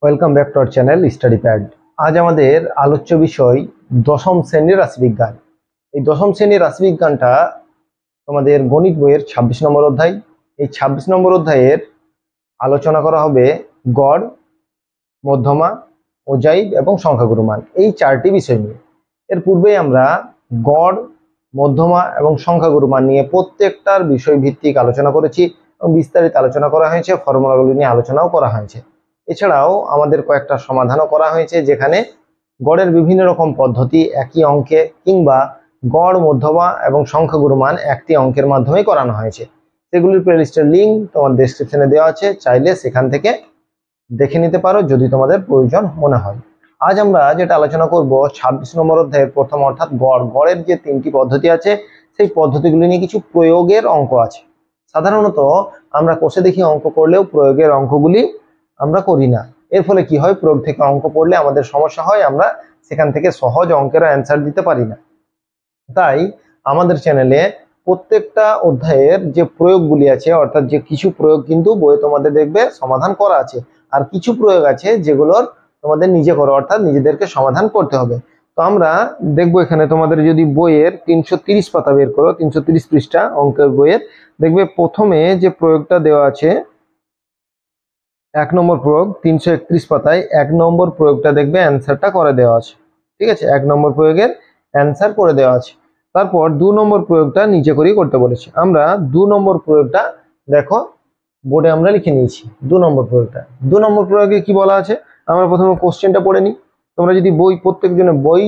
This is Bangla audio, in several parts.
Welcome back to our channel study pad. আজ আমাদের আলোচ্য বিষয় দশম শ্রেণীর রাশিবিজ্ঞান। এই দশম শ্রেণীর রাশিবিজ্ঞানটা তোমাদের গণিত বইয়ের 26 নম্বর অধ্যায়। এই 26 নম্বর অধ্যায়ের আলোচনা করা হবে গড়, মধ্যমা, অজাইব এবং সংখ্যাগুরু মান, এই চারটি বিষয় নিয়ে। এর পূর্বেই আমরা গড়, মধ্যমা এবং সংখ্যাগুরু মান নিয়ে প্রত্যেকটার বিষয় ভিত্তিক আলোচনা করেছি এবং বিস্তারিত আলোচনা করা হয়েছে, ফর্মুলাগুলি নিয়ে আলোচনাও করা হয়েছে। এছাড়াও আমাদের কয়েকটা সমাধানও করা হয়েছে, যেখানে গড়ের বিভিন্ন রকম পদ্ধতি একই অঙ্কে কিংবা গড়, মধ্যমা এবং সংখ্যাগুরু মান একটি অঙ্কের মাধ্যমে করানো হয়েছে। সেগুলির প্লেলিস্টের লিঙ্ক তোমার ডেসক্রিপশনে দেওয়া আছে, চাইলে সেখান থেকে দেখে নিতে পারো যদি তোমাদের প্রয়োজন মনে হয়। আজ আমরা যেটা আলোচনা করব 26 নম্বর অধ্যায়ের প্রথম অর্থাৎ গড়ের যে তিনটি পদ্ধতি আছে সেই পদ্ধতিগুলি নিয়ে কিছু প্রয়োগের অঙ্ক আছে। সাধারণত আমরা কোষে দেখি অঙ্ক করলেও প্রয়োগের অঙ্কগুলি আমরা করি না। এর ফলে কি হয়, প্রয়োগ থেকে অঙ্ক পড়লে আমাদের সমস্যা হয়, আমরা সেখান থেকে সহজ অঙ্কের অ্যান্সার দিতে পারি না। তাই আমাদের চ্যানেলে প্রত্যেকটা অধ্যায়ের যে প্রয়োগগুলি আছে, অর্থাৎ যে কিছু প্রয়োগ কিন্তু বইয়ে তোমাদের দেখবে সমাধান করা আছে, আর কিছু প্রয়োগ আছে যেগুলোর তোমাদের নিজে করো, অর্থাৎ নিজেদেরকে সমাধান করতে হবে। তো আমরা দেখবো এখানে তোমাদের যদি বইয়ের 330 পাতা বের করো, 330 পৃষ্ঠা অঙ্কের বইয়ের, দেখবে প্রথমে যে প্রয়োগটা দেওয়া আছে 1 নম্বর প্রয়োগ 331 পাতায় 1 নম্বর প্রয়োগটা দেখবে অ্যান্সারটা করে দেওয়া আছে। ঠিক আছে, 1 নম্বর প্রয়োগের অ্যান্সার করে দেওয়া আছে। তারপর 2 নম্বর প্রয়োগটা নিচে করেই করতে বলেছে। আমরা 2 নম্বর প্রয়োগটা দেখো বোর্ডে আমরা লিখে নিয়েছি। 2 নম্বর প্রয়োগটা, 2 নম্বর প্রয়োগে কি বলা আছে আমরা প্রথমে কোশ্চেনটা পড়ে নিই। তোমরা যদি প্রত্যেকজনের বই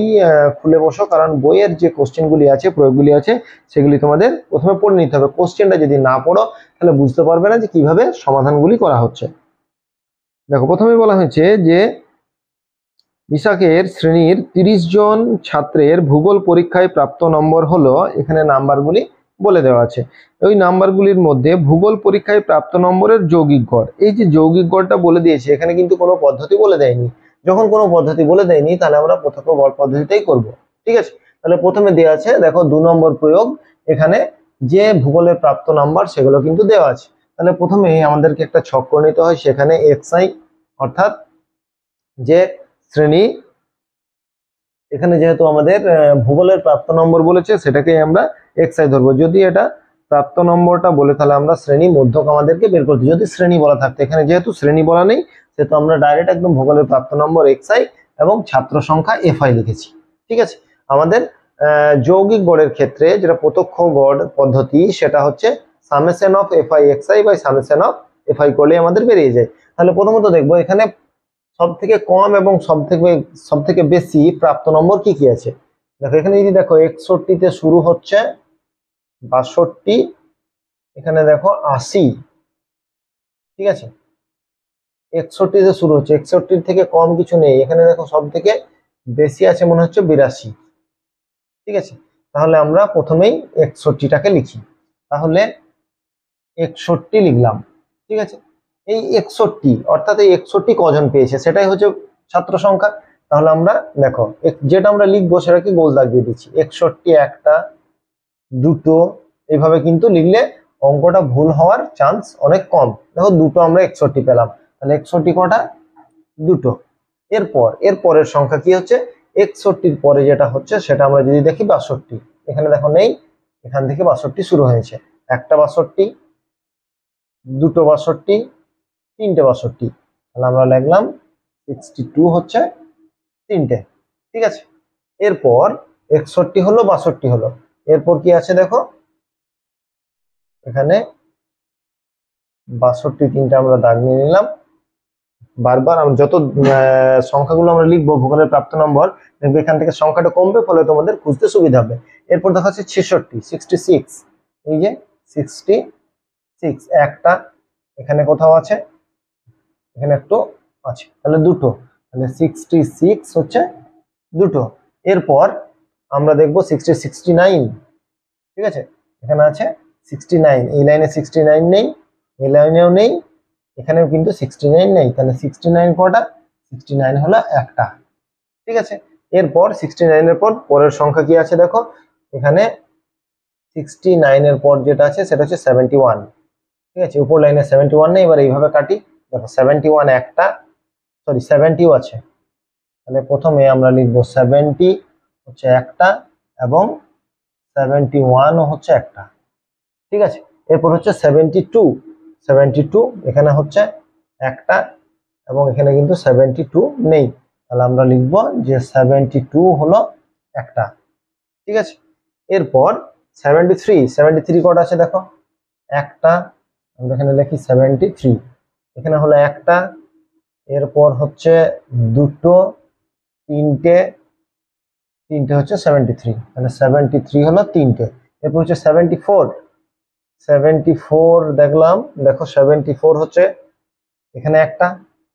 খুলে বসো, কারণ বইয়ের যে কোশ্চেনগুলি আছে, প্রয়োগগুলি আছে, সেগুলি তোমাদের প্রথমে পড়ে নিতে হবে। কোশ্চেনটা যদি না পড়ো তাহলে বুঝতে পারবে না যে কিভাবে সমাধানগুলি করা হচ্ছে। দেখো প্রথমে বলা হয়েছে যে বিশাখের শ্রেণীর 30 জন ছাত্রের ভূগোল পরীক্ষায় প্রাপ্ত নম্বর হলো, এখানে নাম্বারগুলি বলে দেওয়া আছে। ওই নাম্বারগুলির মধ্যে ভূগোল পরীক্ষায় প্রাপ্ত নম্বরের যৌগিক গড়, এই যে যৌগিক গড়টা বলে দিয়েছে, এখানে কিন্তু কোনো পদ্ধতি বলে দেয়নি। যখন কোনো পদ্ধতি বলে দেয়নি তাহলে আমরা প্রত্যক্ষ গড় পদ্ধতিটাই করব। ঠিক আছে, তাহলে প্রথমে দেওয়া আছে দেখো 2 নম্বর প্রয়োগ, এখানে যে ভূগোলের প্রাপ্ত নাম্বার সেগুলো কিন্তু দেওয়া আছে। তাহলে প্রথমে আমাদেরকে একটা ছক করে নিতে হয়, সেখানে xi অর্থাৎ যে শ্রেণী, এখানে যেহেতু আমাদের ভূগোলের প্রাপ্ত নম্বর বলেছে সেটাকে আমরা xi ধরবো। যদি এটা প্রাপ্ত নম্বরটা বলে তাহলে আমরা শ্রেণী মধ্যক আমাদেরকে বের করতে, যদি শ্রেণী বলা থাকতো, এখানে যেহেতু শ্রেণী বলা নেই সেহেতু আমরা ডাইরেক্ট একদম ভূগোলের প্রাপ্ত নম্বর xi এবং ছাত্র সংখ্যা fi লিখেছি। ঠিক আছে, আমাদের যৌগিক গড়ের ক্ষেত্রে যেটা প্রত্যক্ষ গড় পদ্ধতি, সেটা হচ্ছে summation of fi xi by summation of fi করলে আমাদের বেরিয়ে যায়। তাহলে প্রথমত দেখবো এখানে সব থেকে কম এবং সব থেকে বেশি প্রাপ্ত নম্বর কি কি আছে। দেখো এখানে যদি দেখো 61 শুরু হচ্ছে, 62, এখানে দেখো 80। ঠিক আছে, 61 শুরু হচ্ছে, 61 থেকে কম কিছু নেই। এখানে দেখো সব থেকে বেশি আছে মনে হচ্ছে 82। ঠিক আছে, তাহলে আমরা প্রথমেই 61টাকে লিখি। তাহলে 61 লিখলাম। ঠিক আছে, এই 61 অর্থাৎ এই 61 কজন পেয়েছে সেটাই হচ্ছে ছাত্র সংখ্যা। তাহলে আমরা দেখো যেটা আমরা লিখবো সেটাকে গোল দাগ দিয়ে দিচ্ছি। 61 একটা, দুটো, এইভাবে কিন্তু লিখলে অঙ্কটা ভুল হওয়ার চান্স অনেক কম। দেখো দুটো আমরা 61 পেলাম, তাহলে 61 কটা, দুটো। এর পরের সংখ্যা কি হচ্ছে, 61 পরে যেটা হচ্ছে সেটা আমরা যদি দেখি 62। এখানে দেখো নেই, এখান থেকে 62 শুরু হয়েছে। একটা 62, দুটো 62, তিনটে 62, তাহলে আমরা লিখলাম 62 হচ্ছে তিনটে। ঠিক আছে, এরপর 61 হলো, 62 হলো, এরপর কি আছে দেখো এখানে 62 তিনটা আমরা দাগ নিয়ে নিলাম। বারবার আমরা যত সংখ্যাগুলো আমরা লিখবো ভূগোলের প্রাপ্ত নম্বর, দেখবে এখান থেকে সংখ্যাটা কমবে, ফলে তোমাদের খুঁজতে সুবিধা হবে। এরপর দেখা যাচ্ছে 66, এই যে 66 একটা, এখানে কোথাও আছে, এখানে একটু আছে, তাহলে দুটো, তাহলে 66 হচ্ছে দুটো। এরপর আমরা দেখবো 69। ঠিক আছে, এখানে আছে 69, এই লাইনে 69 নেই, এই লাইনেও নেই, এখানেও কিন্তু 69 নেই, তাহলে 69 কটা, 69 হলো একটা। ঠিক আছে, এরপর 69 এর পর পরের সংখ্যা কি আছে দেখো, এখানে 69 এর পর যেটা আছে সেটা হচ্ছে 71। ঠিক আছে, উপর লাইনে 71 নেই, এবার এইভাবে কাটি। দেখো 71 একটা, সরি 70ও আছে। তাহলে প্রথমে আমরা লিখবো 70 হচ্ছে একটা এবং 71ও হচ্ছে একটা। ঠিক আছে, এরপর হচ্ছে 72 এখানে হচ্ছে একটা এবং এখানে কিন্তু 72 নেই, তাহলে আমরা লিখবো যে 72 হলো একটা। ঠিক আছে, এরপর 73 কটা আছে দেখো, একটা, আমরা এখানে লিখি 73, এখানে হলো একটা, এরপর হচ্ছে দুটো, তিনটে হচ্ছে 73, তাহলে 73 হলো তিনটে। এরপর হচ্ছে 74 দেখলাম, দেখো 74 হচ্ছে এখানে একটা,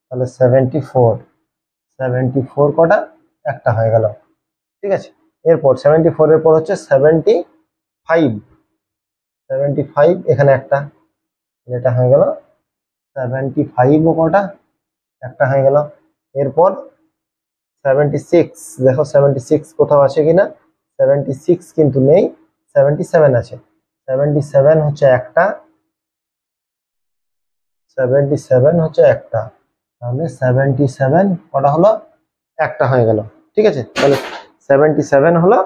তাহলে 74 কটা, একটা হয়ে গেল। ঠিক আছে, এরপর 74 এর পর হচ্ছে 75 এখানে একটা, এটা হয়ে গেল 75 কটা, একটা হয়ে গেল। এরপর 76, দেখো 76 কোথাও আছে কিনা, 76 কিন্তু নেই, 77 আছে, 77 হচ্ছে একটা, 77 হচ্ছে একটা, তাহলে 77 কটা হলো, একটা হয়ে গেল। ঠিক আছে, তাহলে 77 হলো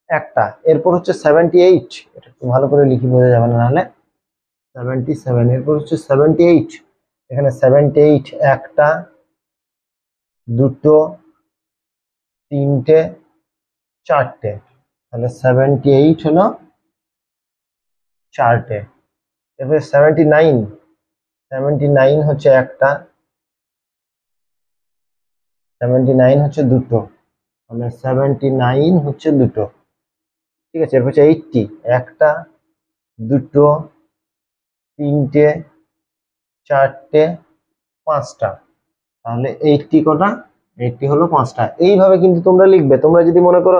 একটা। এরপর হচ্ছে 78, এটা একটু ভালো করে লিখি, বোঝা যাবে না নাহলে। 77 এরপর হচ্ছে 78, এখানে 78 একটা, দুটো, তিনটে, চারটে, তাহলে 78 হলো চারটে। এরপরে 79 হচ্ছে একটা, 79 হচ্ছে দুটো, তাহলে 79 হচ্ছে দুটো। ঠিক আছে, এরপর হচ্ছে 80, একটা, দুটো, তিনটে, চারটে, পাঁচটা, তাহলে 80 কটা, 80 হলো পাঁচটা। এইভাবে কিন্তু তোমরা লিখবে। তোমরা যদি মনে করো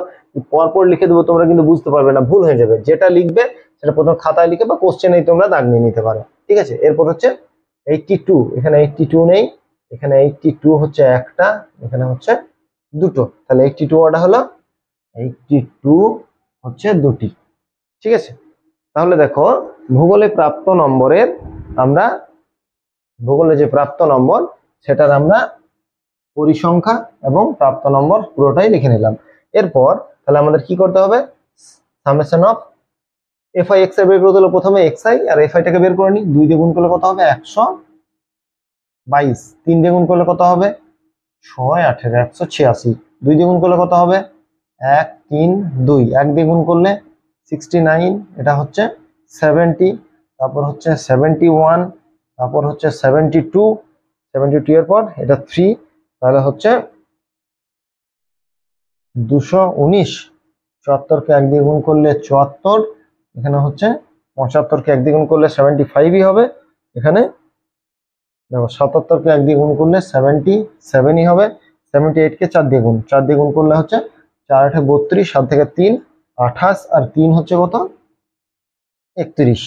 পরপর লিখে দেবো, তোমরা কিন্তু বুঝতে পারবে না, ভুল হয়ে যাবে। যেটা লিখবে সেটা প্রথম খাতায় লিখে বা কোশ্চেনেই তোমরা দাগ নিয়ে নিতে পারো। ঠিক আছে, এরপর হচ্ছে 82, এখানে 82 নেই, এখানে 82 হচ্ছে একটা, এখানে হচ্ছে দুটো, তাহলে 82 ওটা হলো 82 হচ্ছে দুটি। ঠিক আছে, তাহলে দেখো ভূগোলে প্রাপ্ত নম্বরের আমরা ভূগোলে যে প্রাপ্ত নম্বর সেটার আমরা পরিসংখ্যা এবং প্রাপ্ত নম্বর পুরোটাই লিখে নিলাম। এরপর তাহলে আমাদের কি করতে হবে, summation of FI x I বের করতে হলে প্রথমে এক্সআই আর এফআইটাকে বের করে নিই। 2 দিয়ে গুণ করলে কত হবে, 122। 3 দিয়ে গুণ করলে কত হবে, 6 18 186। 2 দিয়ে গুণ করলে কত হবে, 1 3 2। 1 দিয়ে গুণ করলে 69, এটা হচ্ছে 70, তারপর হচ্ছে 71, তারপর হচ্ছে 72 এর পর এটা 3, তাহলে হচ্ছে 219। 74কে 1 দিয়ে গুণ করলে 74, এখানে হচ্ছে 75কে 1 দিয়ে গুণ করলে 75ই হবে, এখানে দেখো 77কে 1 দিয়ে গুণ করলে 77ই হবে। 78কে 4 দিয়ে গুণ করলে হচ্ছে 4 8 32, 7 থেকে 3 28, আর 3 হচ্ছে কত, 31,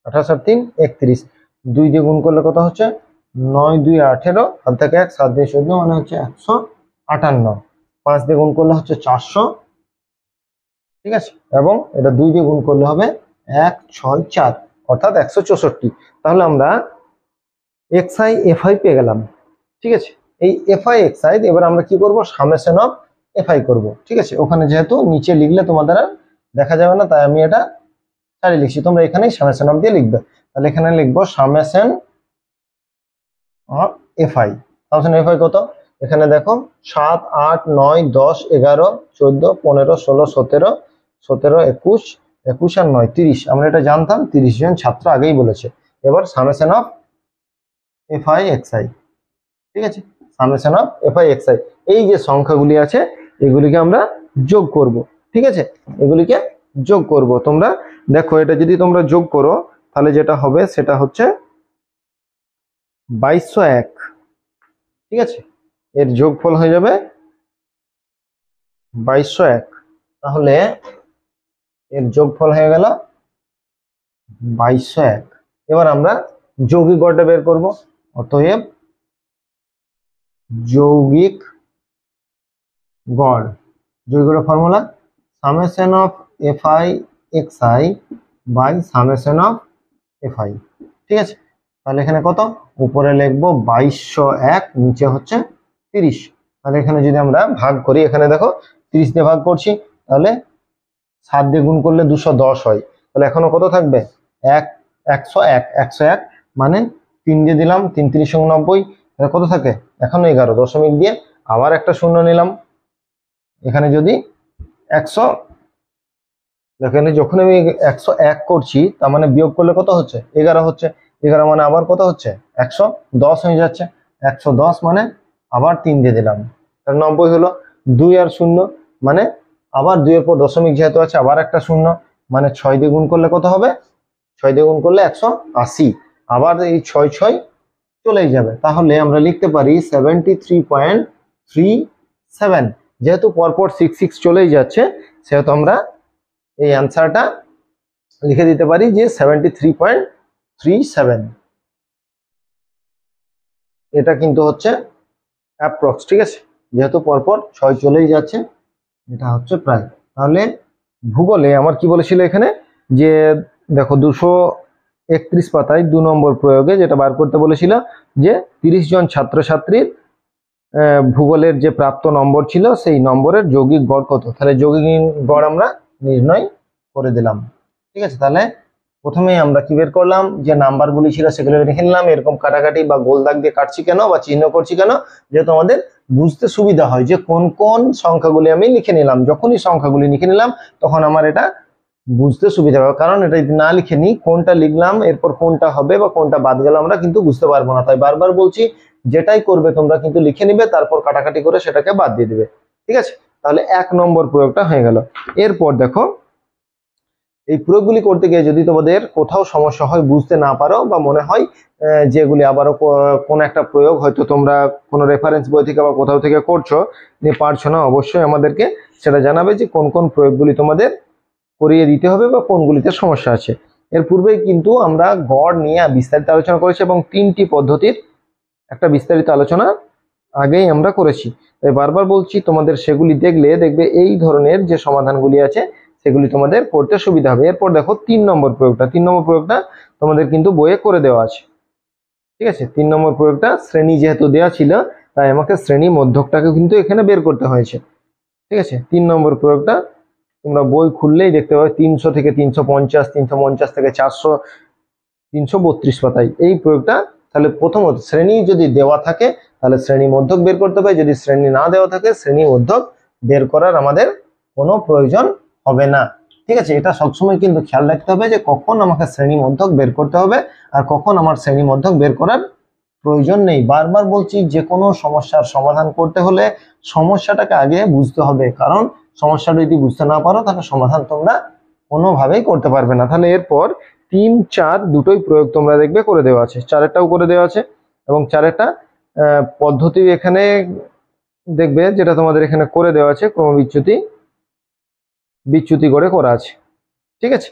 28 আর 3 31। 2 দিয়ে গুণ করলে কত হচ্ছে, 9 2 18, 7 থেকে 1 7 দিয়ে 14, মানে হচ্ছে 158। 5 দিয়ে গুণ করলে হচ্ছে 400। ঠিক আছে, এবং এটা 2 দিয়ে গুণ করলে হবে 164, অর্থাৎ 164। তাহলে আমরা এক্সআই এফআই পেয়ে গেলাম। ঠিক আছে, এই এফআই এক্সআই এবার আমরা কি করব, সামেশন অফ এফআই করব। ঠিক আছে, ওখানে যেহেতু নিচে লিখলে তোমাদের আর দেখা যাবে না, তাই আমি এটা চালিয়ে লিখছি, তোমরা এখানেই সামেশন অফ দিয়ে লিখবে। তাহলে এখানে লিখবো summation of FI. Summation FI কত, এখানে দেখো 7 8 9 10 11 14 15 16 17 17 21 21 আর 9 30, আমরা এটা জানতাম, 30 জন ছাত্র আগেই বলেছে। এবার সামেশন অফ এফআই এক্সআই। ঠিক আছে, সামেশন অফ এফআই এক্সআই, এই যে সংখ্যাগুলি আছে এগুলিকে আমরা যোগ করব। ঠিক আছে, এগুলিকে যোগ করব। তোমরা দেখো এটা যদি তোমরা যোগ করো তাহলে যেটা হবে সেটা হচ্ছে 2201। ঠিক আছে, এর যোগফল হয়ে যাবে 2201, তাহলে এর যোগফল হয়ে গেল 2201। এবার আমরা যৌগিক গড়টা বের করব। অতএব যৌগিক গড়, যৌগিক গড়ের formula summation of fi xi by summation of fi. ঠিক আছে, তাহলে এখানে কত, উপরে লিখবো 2201, নিচে হচ্ছে 30। তাহলে এখানে যদি আমরা ভাগ করি, এখানে দেখো 30 দিয়ে ভাগ করছি, তাহলে 7 দিয়ে গুণ করলে 210 হয়। তাহলে এখনো কত থাকবে, 101 মানে 3 দিয়ে দিলাম, 3 3 90, তাহলে কত থাকে, এখনো 11 দশমিক দিয়ে আবার একটা শূন্য নিলাম। এখানে যদি 100, এখানে যখন আমি 101 করছি, তার মানে বিয়োগ করলে কত হচ্ছে, 11 হচ্ছে। 11 মানে আবার কত হচ্ছে, 110 হয়ে যাচ্ছে। 110 মানে আবার 3 দিয়ে দিলাম, 90 হলো। 2 আর 0 মানে আবার 2 এর পর দশমিক যেহেতু আছে, আবার একটা শূন্য, মানে 6 দিয়ে গুণ করলে কত হবে, 6 দিয়ে গুণ করলে 180, আবার এই 6 চলেই যাবে। তাহলে আমরা লিখতে পারি 73.37। যেহেতু পরপর 6 চলেই যাচ্ছে, সেহেতু আমরা এই অ্যান্সারটা লিখে দিতে পারি যে 73.37। এটা কিন্তু হচ্ছে অ্যাপ্রক্স, ঠিক আছে, যেহেতু পরপর 6 চলেই যাচ্ছে, এটা হচ্ছে প্রায়। তাহলে ভূগোলে আমার কি বলেছিল এখানে, যে দেখো 231 পাতায় 2 নম্বর প্রয়োগে যেটা বার করতে বলেছিল, যে 30 জন ছাত্রছাত্রীর ভূগোলের যে প্রাপ্ত নম্বর ছিল, সেই নম্বরের যৌগিক গড় কত। তাহলে যৌগিক গড় আমরা নির্ণয় করে দিলাম, ঠিক আছে। তাহলে প্রথমেই আমরা কি বের করলাম, যে নাম্বারগুলি ছিল সেগুলো লিখে নিলাম। এরকম কাটাকাটি বা গোল দাগ দিয়ে কাটছি কেন বা চিহ্ন করছি কেন, যেহেতু আমাদের বুঝতে সুবিধা হয় যে কোন কোন সংখ্যাগুলি আমি লিখে নিলাম। যখনই সংখ্যাগুলি লিখে নিলাম, তখন আমার এটা বুঝতে সুবিধা হবে। কারণ এটা যদি না লিখে নিই, কোনটা লিখলাম এরপর কোনটা হবে বা কোনটা বাদ গেল, আমরা কিন্তু বুঝতে পারবো না। তাই বারবার বলছি, যেটাই করবে তোমরা কিন্তু লিখে নিবে, তারপর কাটাকাটি করে সেটাকে বাদ দিয়ে দিবে, ঠিক আছে। তাহলে 1 নম্বর প্রয়োগটা হয়ে গেল। এরপর দেখো, এই প্রয়োগগুলি করতে গিয়ে যদি তোমাদের কোথাও সমস্যা হয়, বুঝতে না পারো, বা মনে হয় যেগুলি আবারও কোন একটা প্রয়োগ হয়তো তোমরা কোনো রেফারেন্স বই থেকে বা কোথাও থেকে করছো, নিয়ে পারছো না, অবশ্যই আমাদেরকে সেটা জানাবে যে কোন কোন প্রয়োগগুলি তোমাদের করিয়ে দিতে হবে বা কোনগুলিতে সমস্যা আছে। এর পূর্বেই কিন্তু আমরা গড় নিয়ে বিস্তারিত আলোচনা করেছি, এবং 3টি পদ্ধতির একটা বিস্তারিত আলোচনা আগেই আমরা করেছি। তাই বারবার বলছি, তোমাদের সেগুলি দেখবে এই ধরনের যে সমাধানগুলি আছে সেগুলি তোমাদের করতে সুবিধা হবে। এরপর দেখো 3 নম্বর প্রয়োগটা। 3 নম্বর প্রয়োগটা তোমাদের কিন্তু বইয়ে করে দেওয়া আছে, ঠিক আছে। 3 নম্বর প্রয়োগটা শ্রেণী যেহেতু দেওয়া ছিল, তাই আমাকে শ্রেণী মধ্যকটাকে কিন্তু এখানে বের করতে হয়েছে, ঠিক আছে। 3 নম্বর প্রয়োগটা তোমরা বই খুললেই দেখতে পাবে 300 থেকে 350, 350 থেকে 400, 332 পাতায় এই প্রয়োগটা। তাহলে প্রথমত শ্রেণী যদি দেওয়া থাকে, তাহলে শ্রেণী মধ্যক বের করতে হবে। যদি শ্রেণী না দেওয়া থাকে, শ্রেণী মধ্যক বের করার আমাদের কোনো প্রয়োজন হবে না, ঠিক আছে। এটা সবসময় কিন্তু খেয়াল রাখতে হবে যে কখন আমাকে শ্রেণী মধ্যক বের করতে হবে আর কখন আমার শ্রেণী মধ্যক বের করার প্রয়োজন নেই। বারবার বলছি, যে কোনো সমস্যার সমাধান করতে হলে সমস্যাটাকে আগে বুঝতে হবে, কারণ সমস্যাটা যদি বুঝতে না পারো, তাহলে সমাধান তোমরা কোনোভাবেই করতে পারবে না। তাহলে এরপর 3, 4 দুটোই প্রয়োগ তোমরা দেখবে করে দেওয়া আছে, 4এরটাও করে দেওয়া আছে, এবং 4এরটা পদ্ধতি এখানে দেখবে যেটা তোমাদের এখানে করে দেওয়া আছে, বিচ্যুতি করে করা আছে, ঠিক আছে।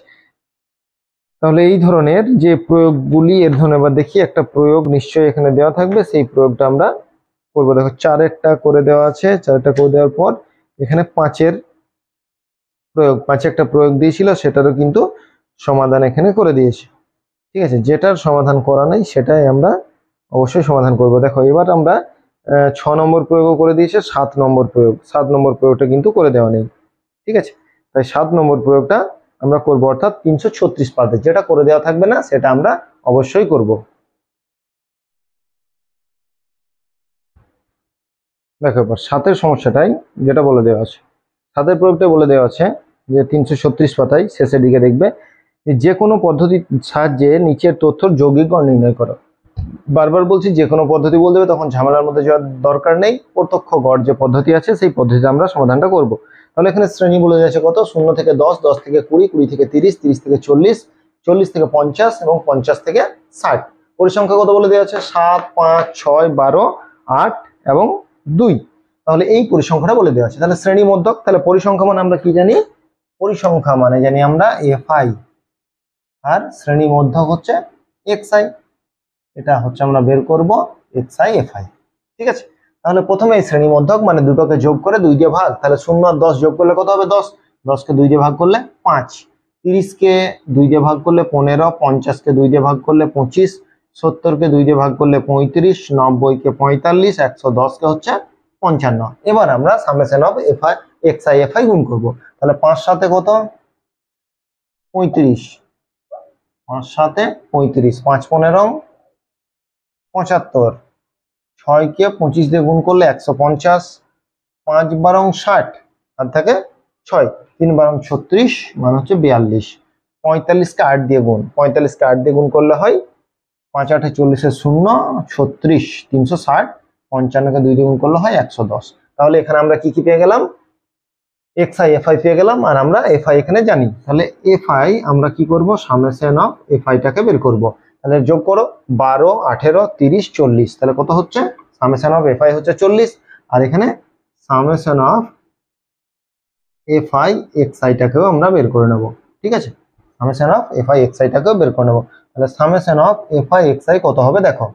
তাহলে এই ধরনের যে প্রয়োগগুলি, এর ধরনের বা দেখি একটা প্রয়োগ নিশ্চয়ই এখানে দেওয়া থাকবে, সেই প্রয়োগটা আমরা করবো। দেখো 4এরটা করে দেওয়া আছে, 4এরটা করে দেওয়ার পর এখানে 5এর প্রয়োগ, 5 একটা প্রয়োগ দিয়েছিল, সেটারও কিন্তু সমাধান এখানে করে দিয়েছে, ঠিক আছে। যেটার সমাধান করা নেই সেটাই আমরা অবশ্যই সমাধান করব। দেখো এবার আমরা 6 নম্বর প্রয়োগও করে দিয়েছে, 7 নম্বর প্রয়োগ, 7 নম্বর প্রয়োগটা কিন্তু করে দেওয়া নেই, ঠিক আছে। তাই 7 নম্বর প্রয়োগটা আমরা করব, অর্থাৎ 336 পাতায় যেটা করে দেওয়া থাকবে না সেটা আমরা অবশ্যই করব। দেখো এবার 7এর সমস্যাটাই যেটা বলে দেওয়া আছে, 7এর প্রয়োগটা বলে দেওয়া আছে যে 336 পাতায় শেষের দিকে দেখবে, যে কোনো পদ্ধতির সাহায্যে নিচের তথ্যর যৌগিক গড় নির্ণয় করো। বারবার বলছি, যে কোনো পদ্ধতি বলতে হবে, তখন ঝামেলার মধ্যে যাওয়ার দরকার নেই। প্রত্যক্ষ গড় যে পদ্ধতি আছে সেই পদ্ধতিতে আমরা সমাধানটা করব। তাহলে এখানে শ্রেণী বলে যাচ্ছে কত, 0 থেকে 10, 10 থেকে 20, 20 থেকে 30, 30 থেকে 40, 40 থেকে 50 এবং 50 থেকে 60। পরিসংখ্যা কত বলে দেওয়া আছে, 7, 5, 6, 12, 8 এবং 2। তাহলে এই পরিসংখ্যাটা বলে দেওয়া আছে। তাহলে শ্রেণী মধ্যক, তাহলে পরিসংখ্যা মানে আমরা কি জানি, পরিসংখ্যা মানে জানি আমরা FI, আর শ্রেণী মধ্যক হচ্ছে XI। এটা হচ্ছে আমরা বের করব XI FI, ঠিক আছে। তাহলে প্রথমে এই শ্রেণী মধ্যক মানে দুটোকে যোগ করে 2 দিয়ে ভাগ, তাহলে 0 আর 10 যোগ করলে কত হবে, 10, 10 কে 2 দিয়ে ভাগ করলে 5, 30 কে 2 দিয়ে ভাগ করলে 15, 50 কে 2 দিয়ে ভাগ করলে 25, 70-কে 2 দিয়ে ভাগ করলে 35, 90-কে 45, 110-কে হচ্ছে 55। এবার আমরা summation of fi XI FI গুণ করব। তাহলে 5 সাথে কত? 35, 5 সাথে 35, 5 15 75, 6-কে 25 দিয়ে গুণ করলে 150, 5 12 60, আর থাকে 6, 3 12 36, মানে হচ্ছে 42। 45-কে 8 দিয়ে গুণ, 45-কে 8 দিয়ে গুণ করলে হয় 5 8 40 0, 36, 360, 55-কে 2 দিয়ে গুণ করলে হয় 110। তাহলে এখানে আমরা কি কি পেয়ে গেলাম? এক্সআই এফআই পেয়ে গেলাম, আর আমরা এফআই এখানে জানি। তাহলে এফআই আমরা কি করব? সামেশন অফ এফআইটাকে বের করব। তাহলে যোগ করো 12 18 30 40, তাহলে কত হচ্ছে? সামেশন অফ এফআই হচ্ছে 40, আর এখানে সামেশন অফ এফআই এক্সআইটাকেও আমরা বের করে নেব। ঠিক আছে, সামেশন অফ এফআই এক্সআইটাকেও বের করে নেব। তাহলে সামেশন অফ এফআই এক্সআই কত হবে দেখো।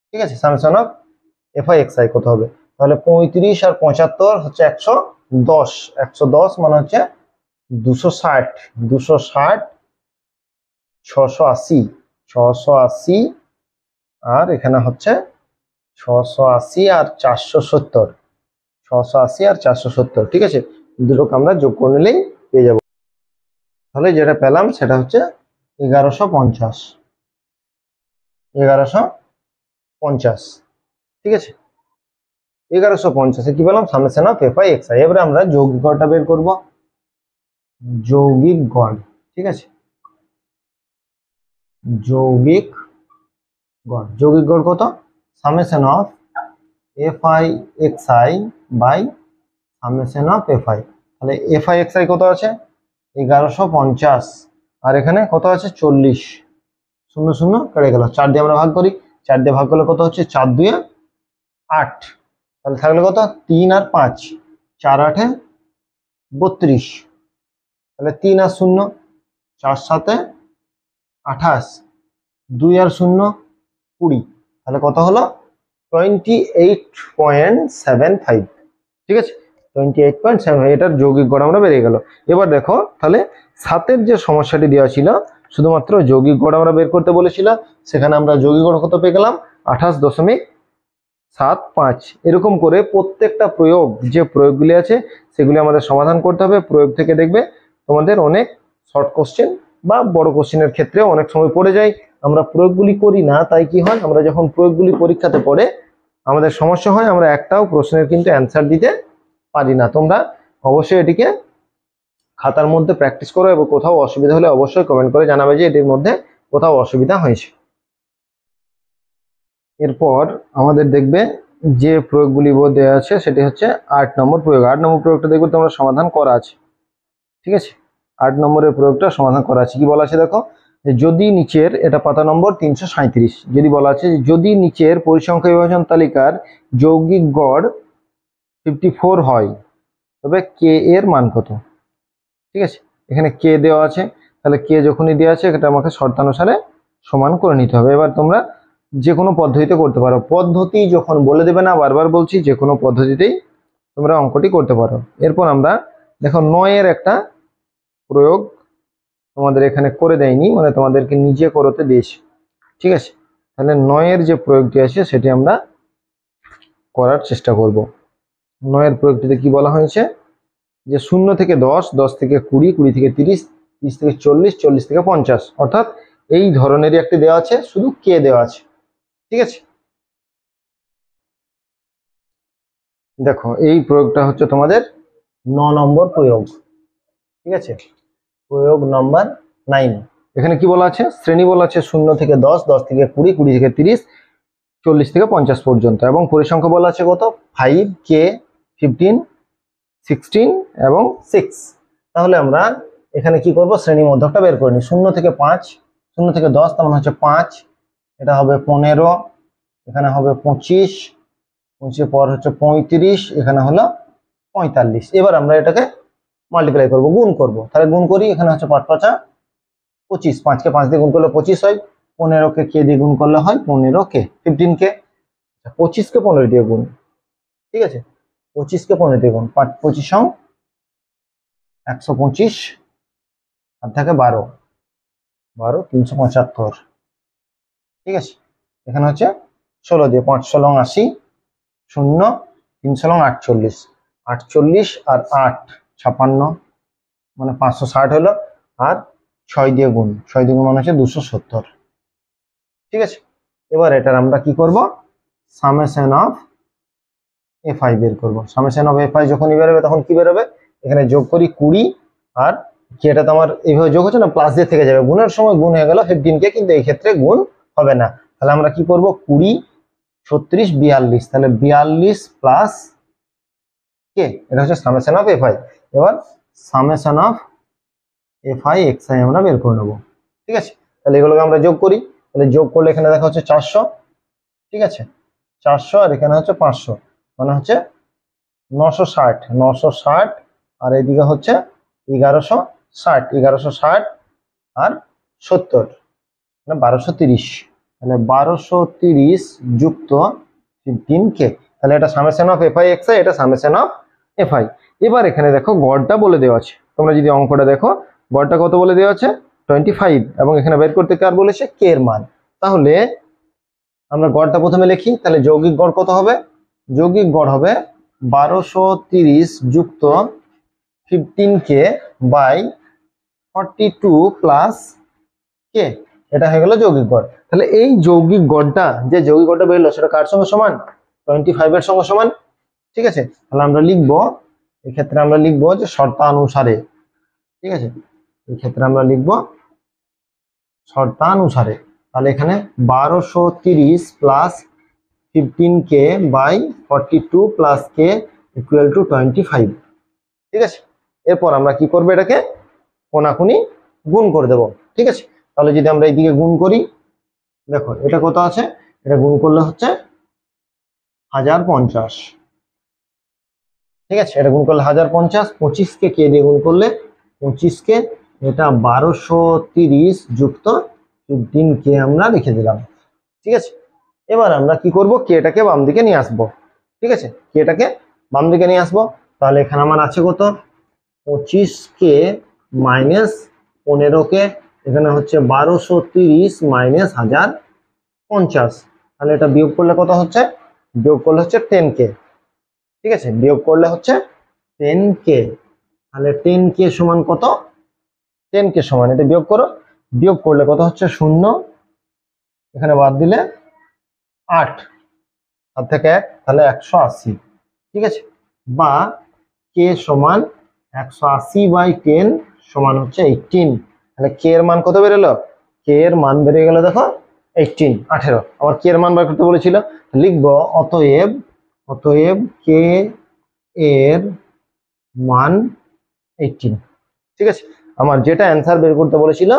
ঠিক আছে, সামেশন অফ এফআই এক্সআই কত হবে? তাহলে 35 আর 75 হচ্ছে 110, 110 মানে হচ্ছে 260, 260, 680, 680, আর এখানে হচ্ছে 680 আর 470, 680 আর 470। ঠিক আছে, দুটোকে আমরা যোগ করে নিলেই পেয়ে যাব। তাহলে যেটা পেলাম সেটা হচ্ছে 1150, 1150। ঠিক আছে, 1150 কি পেলাম? Summation of fi XI. এবারে আমরা যৌগিক গড়টা বের করব। যৌগিক গড়, ঠিক আছে, যৌগিক গড়। যৌগিক গড় কত? Summation of fi xi by summation of fi. তাহলে এফআই এক্সআই কত আছে? 1150, আর এখানে কত আছে? 40, 0 0 কেটে গেল। 4 দিয়ে আমরা ভাগ করি, 4 দিয়ে ভাগ করলে কত হচ্ছে? 4 2 8, তাহলে থাকলে কত? 3 আর 5, 4 8 32, তাহলে 3 আর 0, 4 7 28, 2 আর 0 20, তাহলে কত হলো? 28.75। ঠিক আছে, 28.75, এটার যৌগিক গড় আমরা বেরিয়ে গেল। এবার দেখো, তাহলে 7-এর যে সমস্যাটি দেওয়া ছিল, শুধুমাত্র যৌগিক গড় আমরা বের করতে বলেছিল, সেখানে আমরা যৌগিক গড় কত পেয়ে গেলাম? 28.75। এরকম করে প্রত্যেকটা প্রয়োগ, যে প্রয়োগগুলি আছে সেগুলি আমাদের সমাধান করতে হবে। প্রয়োগ থেকে দেখবে তোমাদের অনেক শর্ট কোশ্চেন বা বড় কোশ্চেনের ক্ষেত্রে অনেক সময় পড়ে যায়। আমরা প্রয়োগগুলি করি না, তাই কি হয়? আমরা যখন প্রয়োগগুলি পরীক্ষাতে পড়ে আমাদের সমস্যা হয়, আমরা একটাও প্রশ্নের কিন্তু অ্যান্সার দিতে পারি না। তোমরা অবশ্যই এটিকে খাতার মধ্যে প্র্যাকটিস করো, এবং কোথাও অসুবিধা হলে অবশ্যই কমেন্ট করে জানাবে যে এটির মধ্যে কোথাও অসুবিধা হয়েছে। এরপর আমাদের দেখবে যে প্রয়োগগুলি দেওয়া আছে সেটি হচ্ছে 8 নম্বর প্রয়োগ। 8 নম্বর প্রয়োগটা দেখবে তোমরা সমাধান করা আছে। ঠিক আছে, 8 নম্বরের প্রয়োগটা সমাধান করা আছে। কি বলা আছে দেখো, যে যদি নিচের, এটা পাতা নম্বর 337, যদি বলা আছে যদি নিচের পরিসংখ্যা বিভাজন তালিকার যৌগিক গড় 54 হয়, তবে কে এর মান কত? ঠিক আছে, এখানে কে দেওয়া আছে, তাহলে কে যখনই দেওয়া আছে এটা আমাকে শর্তানুসারে সমান করে নিতে হবে। এবার তোমরা যে কোনো পদ্ধতিতে করতে পারো, পদ্ধতি যখন বলে দেবে না, বারবার বলছি, যে কোনো পদ্ধতিতেই তোমরা অঙ্কটি করতে পারো। এরপর আমরা দেখো 9-এর একটা প্রয়োগ তোমাদের এখানে করে দেয়নি, মানে তোমাদেরকে নিজে করতে দিয়েছি। ঠিক আছে, তাহলে 9-এর যে প্রয়োগটি আছে সেটি আমরা করার চেষ্টা করব। 9-এর প্রয়োগটিতে কি বলা হয়েছে, যে 0 থেকে 10, 10 থেকে 20, 20 থেকে 30, 30 থেকে 40, 40 থেকে 50, অর্থাৎ এই ধরনেরই একটি দেওয়া আছে, শুধু কে দেওয়া আছে। ঠিক আছে, দেখো এই প্রয়োগটা হচ্ছে তোমাদের 9 নম্বর প্রয়োগ। ঠিক আছে, প্রয়োগ নাম্বার 9। এখানে কি বলা আছে? শ্রেণী বলা আছে 0 থেকে 10, 10 থেকে 20, 20 থেকে 30, 40 থেকে 50 পর্যন্ত, এবং পরিসংখ্যা বলা আছে কত? 5, k, 15, 16 এবং 6। তাহলে আমরা এখানে কি করব? শ্রেণী মধ্যকটা বের করে নিই। 0 থেকে 5, 0 থেকে 10 তার মানে হচ্ছে 5, এটা হবে 15, এখানে হবে 25, 25 পর হচ্ছে 35, এখানে হলো 45। এবার আমরা এটাকে মাল্টিপ্লাই করব, গুণ করব। তাহলে গুণ করি, এখানে হচ্ছে 5 5 25, 5 কে 5 দিয়ে গুণ করলে 25 হয়, 15 কে কে দিয়ে গুণ করলে হয় 15 কে, 15 কে, 25 কে 15 দিয়ে গুণ। ঠিক আছে, 25 কে 15 দিয়ে গুণ, 5 25 125, আর থাকে 12, 375। ঠিক আছে, এখানে হচ্ছে 16 দিয়ে 5 16 80, 0 3 16 48, 48 আর 8 56, মানে 560 হলো। আর 6 দিয়ে গুণ, 6 দিয়ে গুণ মানে হচ্ছে 270। ঠিক আছে, এবার এটার আমরা কি করব, সামেশন অফ এফআই বের করব। সামেশন অফ এফআই যখনই বেরোবে তখন কি বেরোবে, এখানে যোগ করি 20 আর কি, এটা তো আমার এইভাবে যোগ হচ্ছে না, প্লাস দিয়ে থেকে যাবে, গুণের সময় গুণ হয়ে গেল 15 কে, কিন্তু এই ক্ষেত্রে গুণ হবে না। তাহলে আমরা কি করব, 20 36 42, তাহলে 42 প্লাস কে, এটা হচ্ছে সামেশন অফ এফআই। এবার সামেশন অফ এফআই এক্সআই আমরা বের করে নেব। ঠিক আছে, তাহলে এগুলোকে আমরা যোগ করি, তাহলে যোগ করলে এখানে দেখা হচ্ছে 400। ঠিক আছে, 400 আর এখানে হচ্ছে 500, মানে হচ্ছে 960, 960 আর এদিকে হচ্ছে 1160, 1160 আর 70, মানে 1230। তাহলে 1230 যুক্ত 15 কে, তাহলে এটা সামেশন অফ এফআই এক্সআই, এটা সামেশন অফ এফআই। এবার এখানে দেখো গড়টা বলে দেওয়া আছে, তোমরা যদি অঙ্কটা দেখো গড়টা কত বলে দেওয়া আছে 25, এবং এখানে বের করতে কার বলেছে, কে এর মান। তাহলে আমরা গড়টা প্রথমে লিখি, তাহলে যৌগিক গড় কত হবে, যৌগিক গড় হবে 1230 যুক্ত 15 কে বাই 42 প্লাস কে, এটা হয়ে গেল যৌগিক গড়। তাহলে এই যৌগিক গড়টা, যে যৌগিক গড়টা বেরোলো সেটা কার সঙ্গে সমান, 25 এর সঙ্গে সমান। ঠিক আছে, তাহলে আমরা লিখবো, এক্ষেত্রে আমরা লিখবো যে শর্তানুসারে। ঠিক আছে, এই ক্ষেত্রে আমরা লিখবো শর্তানুসারে। তাহলে এখানে 1230 plus 15 k by 42 plus k equal to 25। ঠিক আছে, এরপর আমরা কি করবো, এটাকে কোনাকুনি গুণ করে দেব। ঠিক আছে, তাহলে যদি আমরা এইদিকে গুণ করি, দেখো এটা কত আছে, এটা গুণ করলে হচ্ছে 1050। ঠিক আছে, এটা গুণ করলে 1050, 25 কে কে দিয়ে গুণ করলে 25 কে, এটা 1230 যুক্ত 15 কে আমরা লিখে দিলাম। ঠিক আছে, এবার আমরা কি করব, কে এটাকে বাম দিকে নিয়ে আসবো। ঠিক আছে, কে এটাকে বাম দিকে নিয়ে আসবো, তাহলে এখানে আমার আছে কত, 25 কে মাইনাস 15 কে, এখানে হচ্ছে 1230 মাইনাস 1050, তাহলে এটা বিয়োগ করলে কত হচ্ছে, বিয়োগ করলে হচ্ছে 10 কে। ঠিক আছে, বিয়োগ করলে হচ্ছে 10 কে, তাহলে 10 কে সমান কত, 10 কে সমান, এটা বিয়োগ করো, বিয়োগ করলে কত হচ্ছে 0, এখানে বাদ দিলে 8, 7 থেকে 1, তাহলে 180। ঠিক আছে, বা কে সমান 180 বাই 10 সমান হচ্ছে 18। তাহলে কে এর মান কত বেরোলো, কে এর মান বেরিয়ে গেল দেখো 18, 18। আবার কে এর মান বের করতে বলেছিল, লিখবো অতএব, অতএব কে এর মান 18। ঠিক আছে, আমার যেটা অ্যান্সার বের করতে বলেছিল,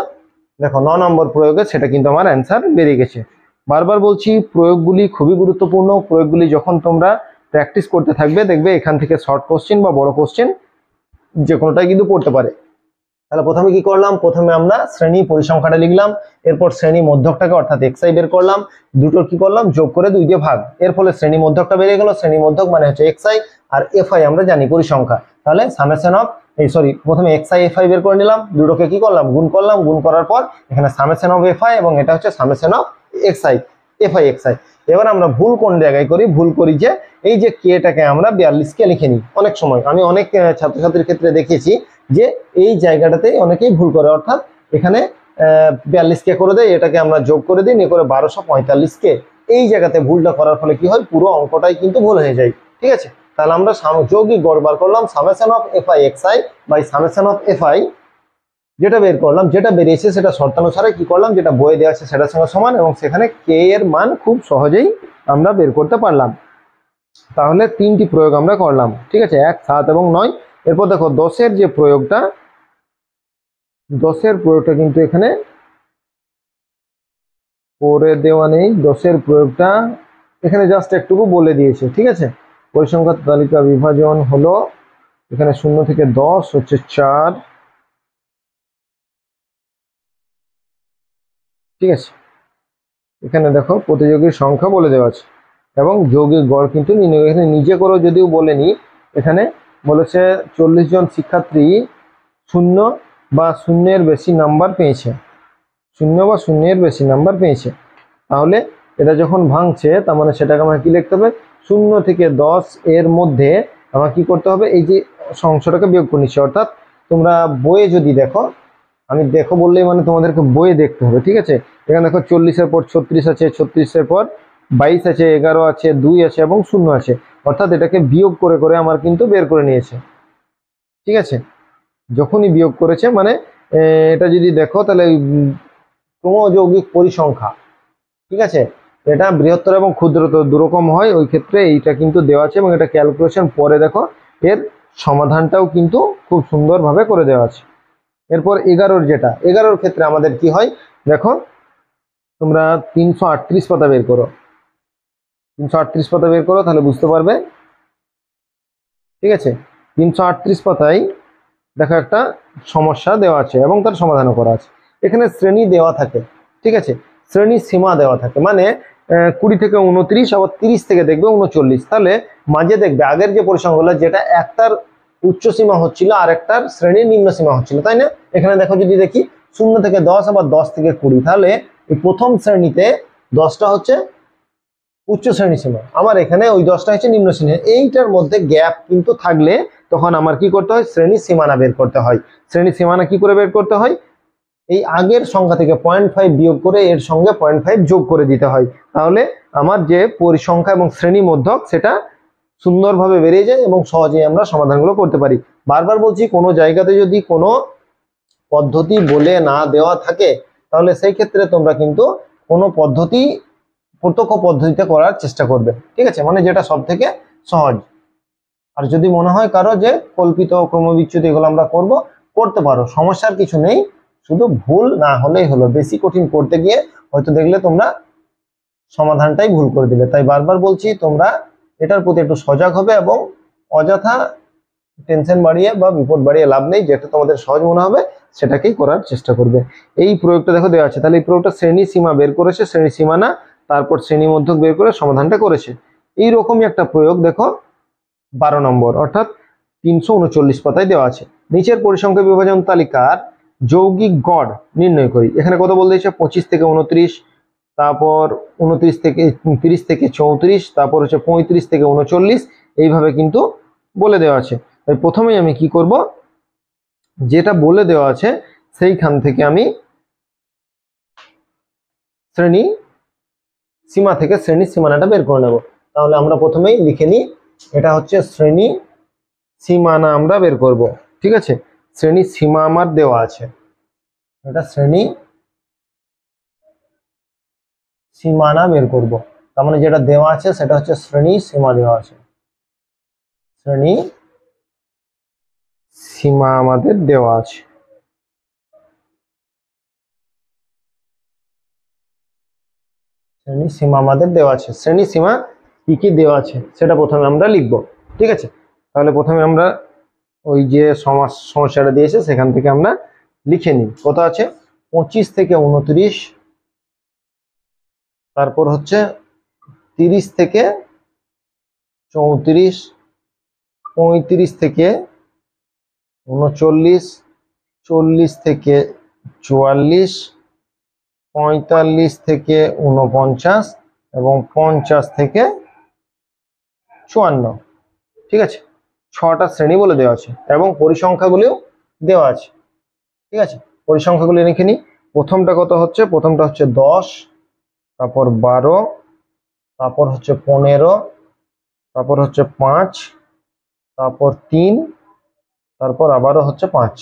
দেখো 9 নম্বর প্রয়োগে সেটা কিন্তু আমার অ্যান্সার বেরিয়ে গেছে। বারবার বলছি, প্রয়োগগুলি খুবই গুরুত্বপূর্ণ। প্রয়োগগুলি যখন তোমরা প্র্যাকটিস করতে থাকবে, দেখবে এখান থেকে শর্ট কোশ্চেন বা বড় কোশ্চেন যে কোনোটাই কিন্তু পড়তে পারে। তাহলে প্রথমে কি করলাম, প্রথমে আমরা শ্রেণী পরিসংখ্যাটা লিখলাম, এরপর শ্রেণী মধ্যকটাকে অর্থাৎ এক্সআই বের করলাম, দুটোর কি করলাম, যোগ করে 2 দিয়ে ভাগ, এর ফলে শ্রেণী মধ্যকটা বেরিয়ে গেল। শ্রেণী মধ্যক মানে হচ্ছে এক্সআই, আর এফআই আমরা জানি পরিসংখ্যা। তাহলে সামেশন অফ প্রথমে এক্সআই এফআই বের করে নিলাম, দুটোকে কি করলাম, গুণ করলাম, গুণ করার পর এখানে সামেশন অফ এফআই এবং এটা হচ্ছে summation of XI, FI XI. এবার আমরা ভুল কোন জায়গায় করি, ভুল করি যে এই যে কেটাকে আমরা 42 কে লিখে নিই। অনেক সময় আমি অনেক ছাত্রছাত্রীর ক্ষেত্রে দেখেছি যে এই জায়গাটাতে অনেকেই ভুল করে, অর্থাৎ এখানে 42 কে করে দেয়, এটাকে আমরা যোগ করে দিই, নিয়ে করে 1245 কে। এই জায়গাতে ভুলটা করার ফলে কি হয়, পুরো অঙ্কটাই কিন্তু ভুল হয়ে যায়। ঠিক আছে, তাহলে আমরা যৌগিক গড় বার করলাম, summation of fi xi by summation of fi, যেটা বের করলাম, যেটা বেরিয়েছে সেটা শর্তানুসারে কি করলাম, যেটা বইয়ে দেওয়া আছে সেটার সঙ্গে সমান, এবং সেখানে কে এর মান খুব সহজেই আমরা বের করতে পারলাম। তাহলে 3টি প্রয়োগ আমরা করলাম। ঠিক আছে, 1, 7 এবং 9। এরপর দেখো 10-এর যে প্রয়োগটা, 10-এর প্রয়োগটা কিন্তু এখানে করে দেওয়া নেই। 10-এর প্রয়োগটা এখানে জাস্ট একটুকু বলে দিয়েছে। ঠিক আছে, পরিসংখ্যান তালিকা বিভাজন হলো, এখানে 0 থেকে 10 হচ্ছে 4। ঠিক আছে, এখানে দেখো প্রতিযোগীর সংখ্যা বলে দেওয়া আছে এবং যৌগিক গড় কিন্তু এখানে নিজে করেও যদিও বলেনি, এখানে বলেছে 40 জন শিক্ষার্থী 0 বা 0-এর বেশি নাম্বার পেয়েছে, 0 বা 0-এর বেশি নাম্বার পেয়েছে। তাহলে এটা যখন ভাঙছে তার মানে সেটাকে আমাকে কি লিখতে হবে, 0 থেকে 10 এর মধ্যে আমার কি করতে হবে, এই যে অংশটাকে বিয়োগ করে নিচ্ছি। অর্থাৎ তোমরা বইয়ে যদি দেখো, আমি দেখো বললেই মানে তোমাদেরকে বইয়ে দেখতে হবে, ঠিক আছে। এখানে দেখো 40-এর পর 36 আছে, 36-এর পর 22 আছে, 11 আছে, 2 আছে এবং 0 আছে। অর্থাৎ এটাকে বিয়োগ করে করে আমার কিন্তু বের করে নিয়েছে, ঠিক আছে। যখনই বিয়োগ করেছে মানে এটা যদি দেখো তাহলে ক্রমযৌগিক পরিসংখ্যা, ঠিক আছে, এটা বৃহত্তর এবং ক্ষুদ্রতর দুরকম হয়, ওই ক্ষেত্রে এইটা কিন্তু দেওয়া আছে এবং এটা ক্যালকুলেশন পরে দেখো এর সমাধানটাও কিন্তু খুব সুন্দরভাবে করে দেওয়া আছে। এরপর 11-র যেটা, 11-র ক্ষেত্রে আমাদের কি হয় দেখো, তোমরা 338 পাতা বের করো, 338 পাতা বের করো তাহলে বুঝতে পারবে, ঠিক আছে। 338 পাতায় দেখো একটা সমস্যা দেওয়া আছে এবং তার সমাধানও করা আছে। এখানে শ্রেণী দেওয়া থাকে, ঠিক আছে, শ্রেণী সীমা দেওয়া থাকে, মানে 20 থেকে 29, আবার 30 থেকে দেখবে 39। তাহলে মাঝে দেখবে আগের যে পরিসংখ্যাগুলো, যেটা একটার উচ্চ সীমা হচ্ছিল আর একটার শ্রেণীর নিম্ন সীমা হচ্ছিল, তাই না। এখানে দেখো যদি দেখি 0 থেকে 10, আবার 10 থেকে 20, তাহলে এই প্রথম শ্রেণীতে 10টা হচ্ছে উচ্চ শ্রেণী সীমা, আমার এখানে ওই 10টা হচ্ছে নিম্ন শ্রেণী। এইটার মধ্যে গ্যাপ কিন্তু থাকলে তখন আমার কি করতে হয়, শ্রেণী সীমানা বের করতে হয়। শ্রেণী সীমানা কি করে বের করতে হয়, এই আগের সংখ্যা থেকে 0.5 বিয়োগ করে এর সঙ্গে 0.5 যোগ করে দিতে হয়, তাহলে আমার যে পরিসংখ্যা এবং শ্রেণী মধ্যক সেটা সুন্দরভাবে বেরিয়ে যায় এবং সহজেই আমরা সমাধানগুলো করতে পারি। বারবার বলছি, কোনো জায়গাতে যদি কোনো পদ্ধতি বলে না দেওয়া থাকে তাহলে সেই ক্ষেত্রে তোমরা কিন্তু কোনো পদ্ধতি প্রত্যক্ষ পদ্ধতিতে করার চেষ্টা করবে, ঠিক আছে, মানে যেটা সব থেকে সহজ। আর যদি মনে হয় কারো যে কল্পিত ক্রমবিচ্যুতি এগুলো আমরা করতে পারো, সমস্যার কিছু নেই, শুধু ভুল না হলেই হলো। বেশি কঠিন করতে গিয়ে হয়তো দেখলে তোমরা সমাধানটাই ভুল করে দিলে। তাই বারবার বলছি, তোমরা এটার প্রতি একটু সজাগ হবে এবং অযথা টেনশন বাড়িয়ে বা বিপদ বাড়িয়ে লাভ নেই, যেটা তোমাদের সহজ মনে হবে সেটাকেই করার চেষ্টা করবে। এই প্রয়োগটা দেখো দেওয়া আছে, তাহলে এই প্রয়োগটা শ্রেণী সীমা বের করেছে, শ্রেণী সীমানা, তারপর শ্রেণী মধ্যক বের করে সমাধানটা করেছে। এইরকমই একটা প্রয়োগ দেখো 12 নম্বর, অর্থাৎ 339 পাতায় দেওয়া আছে। নিচের পরিসংখ্যা বিভাজন তালিকার যৌগিক গড় নির্ণয় করি। এখানে কত বলতে দিয়েছে, 25 থেকে 29, তারপর 29 থেকে 30 থেকে 34, তারপর হচ্ছে 35 থেকে 39, এইভাবে কিন্তু বলে দেওয়া আছে। তাই প্রথমেই আমি কি করব, যেটা বলে দেওয়া আছে সেইখান থেকে আমি শ্রেণী সীমা থেকে শ্রেণী সীমানাটা বের করে নেব। তাহলে আমরা প্রথমেই লিখে নিই, এটা হচ্ছে শ্রেণী সীমানা আমরা বের করব, ঠিক আছে। শ্রেণী সীমা আমার দেওয়া আছে, এটা শ্রেণী সীমানা বের করব। তার মানে যেটা দেওয়া আছে সেটা হচ্ছে শ্রেণী সীমা দেওয়া আছে, শ্রেণী সীমা আমাদের দেওয়া আছে। শ্রেণী সীমা আমাদের দেওয়া আছে, শ্রেণী সীমা কি কি দেওয়া আছে সেটা প্রথমে আমরা লিখব, ঠিক আছে। তাহলে প্রথমে আমরা ওই যে সমস্যাটা দিয়েছে সেখান থেকে আমরা লিখে নিই। কত আছে, 25 থেকে 29, তারপর হচ্ছে 30 থেকে 34, 35 থেকে 39, 40 থেকে 44, 45 থেকে 49 এবং 50 থেকে 54, ঠিক আছে। 6টা শ্রেণী বলে দেওয়া আছে এবং পরিসংখ্যাগুলিও দেওয়া আছে, ঠিক আছে। পরিসংখ্যাগুলি লিখে নিই। প্রথমটা কত হচ্ছে, প্রথমটা হচ্ছে 10, তারপর 12, তারপর হচ্ছে 15, তারপর হচ্ছে 5, তারপর 3, তারপর আবারও হচ্ছে 5।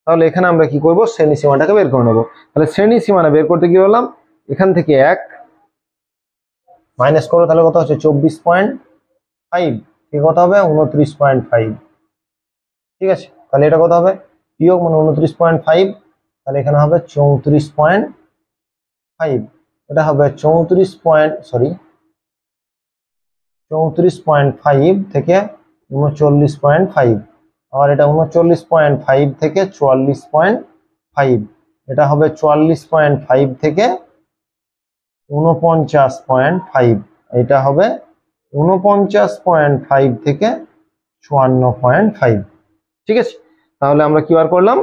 তাহলে এখানে আমরা কি করব, শ্রেণী সীমাটাকে বের করে নেব। তাহলে শ্রেণী সীমানা বের করতে কি বললাম, এখান থেকে 1 মাইনাস করো, তাহলে কত হচ্ছে 24.5, কত হবে 29.5, ঠিক আছে। তাহলে এটা কত হবে, বিয়োগ মানে 29.5, তাহলে এখানে হবে 34.5, এটা হবে 34.5 থেকে 39.5, আর এটা 39.5 থেকে 44.5, এটা হবে 44.5 থেকে 49.5, এটা হবে 49.5 থেকে 54.5, ঠিক আছে। তাহলে আমরা কি বার করলাম,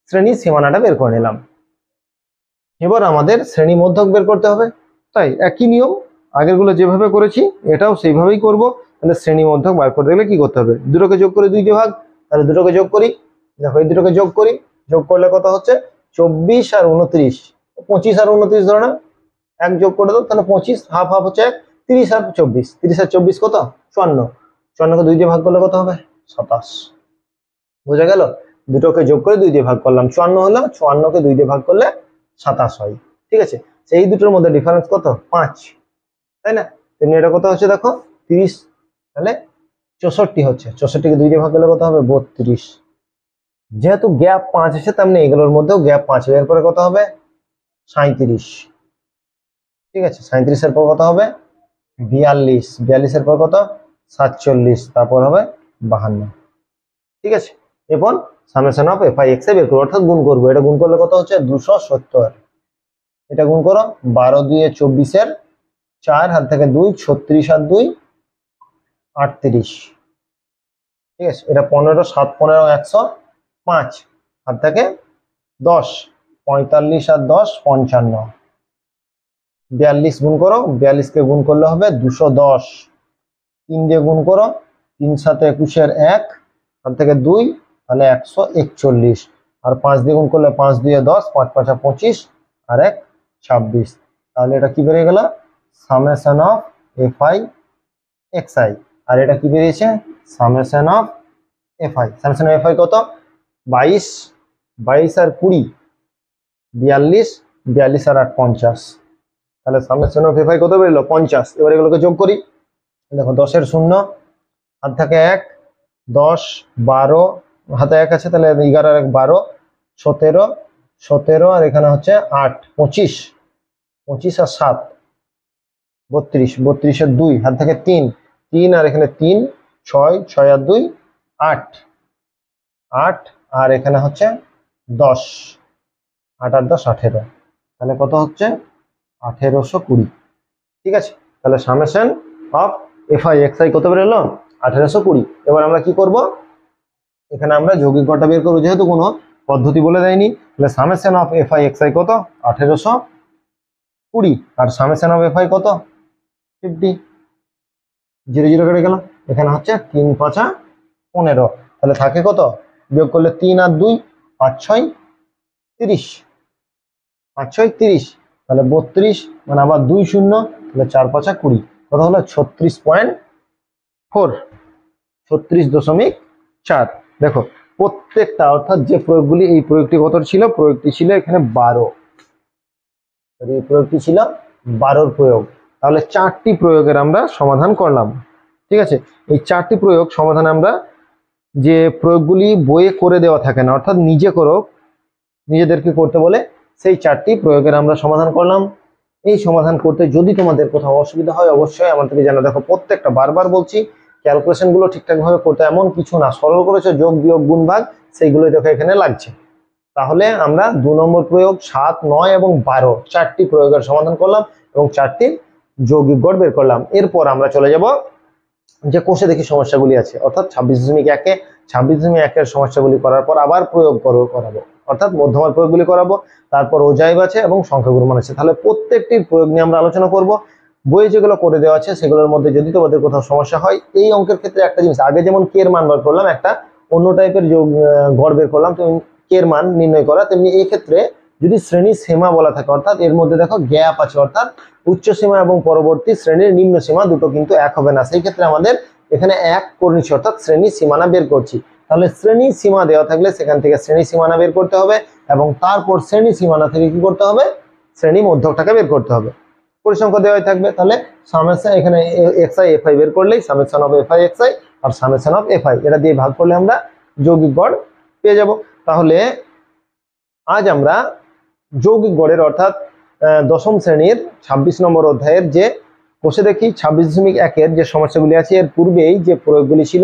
শ্রেণী সীমানাটা বের করে নিলাম। এবার আমাদের শ্রেণী মধ্যক বের করতে হবে। তাই একই নিয়ম, আগেরগুলো যেভাবে করেছি এটাও সেইভাবেই করব। তাহলে শ্রেণী মধ্যক বার করতে গেলে কি করতে হবে, দুটোকে যোগ করে 2 দিয়ে ভাগ। তাহলে দুটোকে যোগ করি, দেখো এই দুটোকে যোগ করি, যোগ করলে কত হচ্ছে 24 আর 29, 25 আর 29 ধরো না, এক যোগ করে দাও, তাহলে 25, হাফ হাফ হচ্ছে 30 আর 24, 30 আর 24 কত 54, 54কে 2 দিয়ে ভাগ করলে কত হবে 27। বোঝা গেল, দুটোকে যোগ করে 2 দিয়ে ভাগ করলাম 54 হলো, 54কে 2 দিয়ে ভাগ করলে 27 হয়। ঠিক আছে, সেই দুটোর মধ্যে ডিফারেন্স কত 5, তাই না? তেমনি এটা কত হচ্ছে দেখো 30, তাহলে 64 হচ্ছে, 64কে 2 দিয়ে ভাগ করলে কত হবে 32। যেহেতু গ্যাপ 5 আছে তেমনি এগুলোর মধ্যেও গ্যাপ 5, এরপরে কত হবে 37। ঠিক আছে, 37 এর পর কত হবে 42, 42 এর পর কত 47, তারপর হবে 52। ঠিক আছে, এরপর summation of f i x I বের করবো, অর্থাৎ গুণ করবো। এটা গুণ করলে কত হচ্ছে 270, এটা গুণ করো 12 2 24 4 হাত থেকে 2, 36 আর 2 38। ঠিক আছে, এটা 15 7 15 105 হাত থেকে 10, 45 আর 10 55। 42 গুণ করো, 42কে গুণ করলে হবে 210, 3 দিয়ে গুণ করো, 3 7 21 এর 1 হাত থেকে 2, তাহলে 141, আর 5 দিয়ে গুণ করলে 5 2 10, 5 5 25 আর 1 26। তাহলে এটা কি বেরিয়ে গেল summation of f i x i, আর এটা কি বেরিয়েছে summation of f i. Summation of f i কত 22, 22 আর 20 42, 42 আর 8 50। তাহলে সামেশন অফ এফ আই কত বেরোলো 50। এবার এগুলোকে যোগ করি, দেখো 10 এর 0 হাত থেকে 1, 10 12 হাতে 1 আছে, তাহলে 11 আর 1 12, 17 17 আর এখানে হচ্ছে 8 25, 25 আর 7 32, 32 এর 2 হাত থেকে 3, 3 আর এখানে 3 6, 6 আর 2 8, 8 আর এখানে হচ্ছে 10, 8 আর 10 18, তাহলে কত হচ্ছে 1820। ঠিক আছে, তাহলে summation of f i x I কত বেরোলো 1820। এবার আমরা কি করব, এখানে আমরা যৌগিক গড়টা বের করবো, যেহেতু কোনো পদ্ধতি বলে দেয়নি। তাহলে summation of f i x I কত 1820, আর সামেশন অফ এফ আই কত 50। 0 0 কেটে গেল, এখানে হচ্ছে 3 5 15, তাহলে থাকে কত, বিয়োগ করলে 3 আর 2 5 6 30, 5 6 30, তাহলে 32, মানে আবার 2 0, তাহলে 4 5 20, কত হলো 36.4, 36.4। দেখো প্রত্যেকটা, অর্থাৎ যে প্রয়োগগুলি, এই প্রয়োগটি কত ছিল, প্রয়োগটি ছিল এখানে 12, এই প্রয়োগটি ছিল 12 প্রয়োগ। তাহলে 4টি প্রয়োগের আমরা সমাধান করলাম। ঠিক আছে, এই 4টি প্রয়োগ সমাধান আমরা, যে প্রয়োগগুলি বইয়ে করে দেওয়া থাকে না, অর্থাৎ নিজে করো, নিজেদেরকে করতে বলে, সেই 4টি প্রয়োগের আমরা সমাধান করলাম। এই সমাধান করতে যদি তোমাদের কোথাও অসুবিধা হয় অবশ্যই আমাদেরকে জানা। দেখো প্রত্যেকটা, বারবার বলছি, ক্যালকুলেশন গুলো ঠিকঠাক ভাবে করতে, এমন কিছু না, সরল করেছে যোগ বিয়োগ গুণ ভাগ, সেইগুলোই দেখো এখানে লাগছে। তাহলে আমরা 2 নম্বর প্রয়োগ 7 9 এবং 12 4টি প্রয়োগের সমাধান করলাম এবং 4টির যৌগিক গড় বের করলাম। এরপর আমরা চলে যাব যে কোষে দেখি সমস্যাগুলি আছে, অর্থাৎ 26.1 26.1 এর সমস্যাগুলি করার পর আবার প্রয়োগ করাবো, অর্থাৎ মধ্যমার প্রয়োগগুলি করাবো, তারপর অজাইব আছে এবং সংখ্যাগুরু মান আছে। তাহলে প্রত্যেকটির প্রয়োগ নিয়ে আমরা আলোচনা করব। বইয়ে যেগুলো করে দেওয়া আছে সেগুলোর মধ্যে যদি তোমাদের কোথাও সমস্যা হয়, এই অঙ্কের ক্ষেত্রে একটা জিনিস, আগে যেমন কে এর মান বার করলাম, একটা অন্য টাইপের গড় বের করলাম, তুমি কে এর মান নির্ণয় করা, তেমনি এই ক্ষেত্রে যদি শ্রেণী সীমা বলা থাকে, অর্থাৎ এর মধ্যে দেখো গ্যাপ আছে, অর্থাৎ উচ্চ সীমা এবং পরবর্তী শ্রেণীর নিম্ন সীমা দুটো কিন্তু এক হবে না, সেই ক্ষেত্রে আমাদের এখানে এক করে নিচ্ছি, অর্থাৎ শ্রেণী সীমানা বের করছি। তাহলে শ্রেণী সীমা দেওয়া থাকলে সেখান থেকে শ্রেণী সীমানা বের করতে হবে এবং তারপর শ্রেণী সীমানা থেকে কি করতে হবে, শ্রেণী মধ্যকটাকে বের করতে হবে। পরিসংখ্যা দেওয়াই থাকবে, তাহলে সামেশন এখানে এক্স আই এফ আই বের করলেই summation of f i x i আর সামেশন অফ এফ আই, এটা দিয়ে ভাগ করলে আমরা যৌগিক গড় পেয়ে যাব। তাহলে আজ আমরা যৌগিক গড়ের, অর্থাৎ দশম শ্রেণীর 26 নম্বর অধ্যায়ের যে কোষে দেখি 26.1 এর যে সমস্যাগুলি আছে, এর পূর্বেই যে প্রয়োগগুলি ছিল,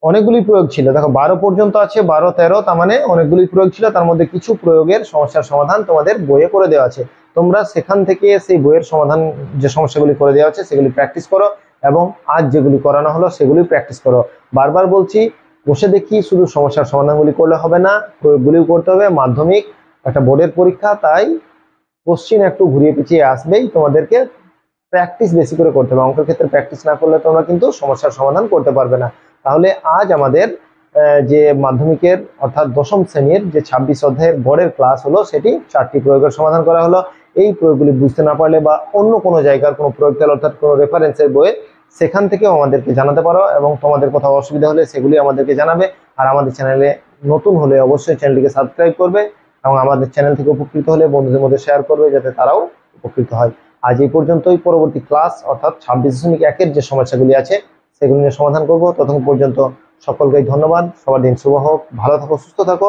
অনেকগুলি প্রয়োগ ছিল, দেখো 12 পর্যন্ত আছে, 12 13, তার মানে অনেকগুলি প্রয়োগ ছিল, তার মধ্যে কিছু প্রয়োগের সমস্যার সমাধান তোমাদের বইয়ে করে দেওয়া আছে। তোমরা সেখান থেকে সেই বইয়ের সমাধান, যে সমস্যাগুলি করে দেওয়া আছে সেগুলি প্র্যাকটিস করো এবং আজ যেগুলি করানো হলো সেগুলি প্র্যাকটিস করো। বারবার বলছি, বসে দেখি শুধু সমস্যার সমাধানগুলি করলে হবে না, প্রয়োগগুলিও করতে হবে। মাধ্যমিক একটা বোর্ডের পরীক্ষা, তাই কোশ্চিন একটু ঘুরিয়ে পিছিয়ে আসবেই, তোমাদেরকে প্র্যাকটিস বেশি করে করতে হবে। অঙ্কের ক্ষেত্রে প্র্যাকটিস না করলে তোমরা কিন্তু সমস্যার সমাধান করতে পারবে না। তাহলে আজ আমাদের যে মাধ্যমিকের অর্থাৎ দশম শ্রেণীর যে 26 অধ্যায়ের গড়ের ক্লাস হলো, সেটি 4টি প্রয়োগের সমাধান করা হলো। এই প্রয়োগগুলি বুঝতে না পারলে বা অন্য কোনো জায়গার কোনো প্রয়োগ তেল অর্থাৎ কোনো রেফারেন্সের বইয়ে, সেখান থেকেও আমাদেরকে জানাতে পারো এবং তোমাদের কোথাও অসুবিধা হলে সেগুলি আমাদেরকে জানাবে। আর আমাদের চ্যানেলে নতুন হলে অবশ্যই চ্যানেলটিকে সাবস্ক্রাইব করবে এবং আমাদের চ্যানেল থেকে উপকৃত হলে বন্ধুদের মধ্যে শেয়ার করবে, যাতে তারাও উপকৃত হয়। আজ এই পর্যন্তই। পরবর্তী ক্লাস অর্থাৎ 26.1-এর যে সমস্যাগুলি আছে সেগুলি নিয়ে সমাধান করব। ততক্ষণ পর্যন্ত সকলকেই ধন্যবাদ। সবার দিন শুভ হোক। ভালো থাকো, সুস্থ থাকো,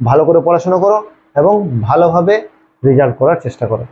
ভালো করে পড়াশোনা করো এবং ভালোভাবে রেজাল্ট করার চেষ্টা করো।